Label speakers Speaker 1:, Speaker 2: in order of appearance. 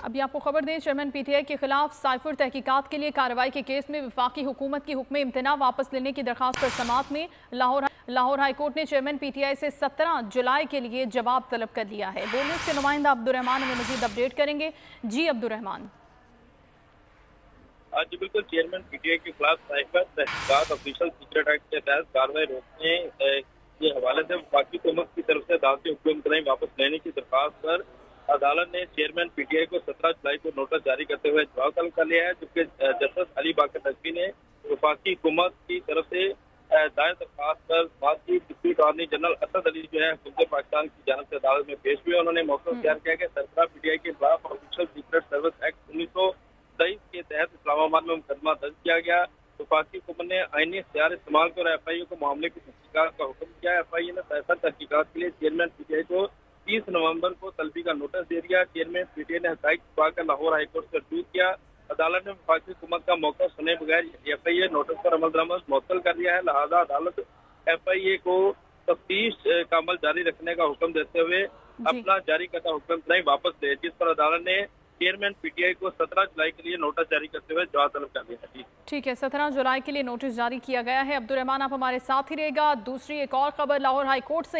Speaker 1: अभी आपको खबर दें, चेयरमैन पीटीआई के खिलाफ साइफर तहकीकात के लिए कार्रवाई के केस में वफाकी हुकूमत की हुक्म इम्तना वापस लेने की दरखास्त पर समाअत में लाहौर हाईकोर्ट ने चेयरमैन पीटीआई से 17 जुलाई के लिए जवाब तलब कर लिया है। बोलने के नुमाइंदा अब्दुर्रहमान हमें मजीद अपडेट करेंगे। जी अब्दुर्रहमान।
Speaker 2: जी बिल्कुल, चेयरमैन पीटीआई के खिलाफ साइबर तहकीकात ऑफिशियल सीक्रेट एक्ट के तहत कार्रवाई रोकने के हवाले से वफाकी हुकूमत की तरफ से अदालती हुक्म वापस लेने की दरखास्त पर अदालत ने चेयरमैन पीटीआई को 17 जुलाई को नोटिस जारी करते हुए जवाब तलब कर लिया है, जबकि जस्टिस अली बाकर नकवी ने वफाकी हुकूमत की तरफ से दायर दरखास्त पर बातचीत deputy attorney general Asad Ali जो है हुकूमत पाकिस्तान की जानिब से अदालत में पेश हुए। उन्होंने मौका इख्तियार किया कि सरकार पीटीआई के खिलाफ ऑफिशियल सीक्रेट सर्विस एक्ट 1923 के तहत इस्लामाबाद में मुकदमा दर्ज किया गया। वफाकी हुकूमत ने आईनी इख्तियार इस्तेमाल कर एफआईए को मामले की तहकीकात का हुक्म किया। एफआईए ने साइबर तहकीकात के लिए चेयरमैन पीटीआई को 30 नवंबर को तलबी का नोटिस दे दिया। चेयरमैन पीटीआई ने हकाइक पाकर लाहौर हाईकोर्ट से रजू किया। अदालत ने वफाकी हुकूमत का मौका सुने बगैर एफआईए नोटिस पर अमल दरामद मुअत्तल कर दिया है। लिहाजा अदालत एफआईए को तफ्तीश का अमल जारी रखने का हुक्म देते हुए अपना जारी करता हुक्म वापस ले, जिस पर अदालत ने चेयरमैन पीटीआई को 17 जुलाई के लिए नोटिस जारी करते हुए जवाब तलब कर दिया।
Speaker 1: ठीक है, 17 जुलाई के लिए नोटिस जारी किया गया है। अब्दुर्रहमान, आप हमारे साथ ही रहेगा। दूसरी एक और खबर लाहौर हाईकोर्ट से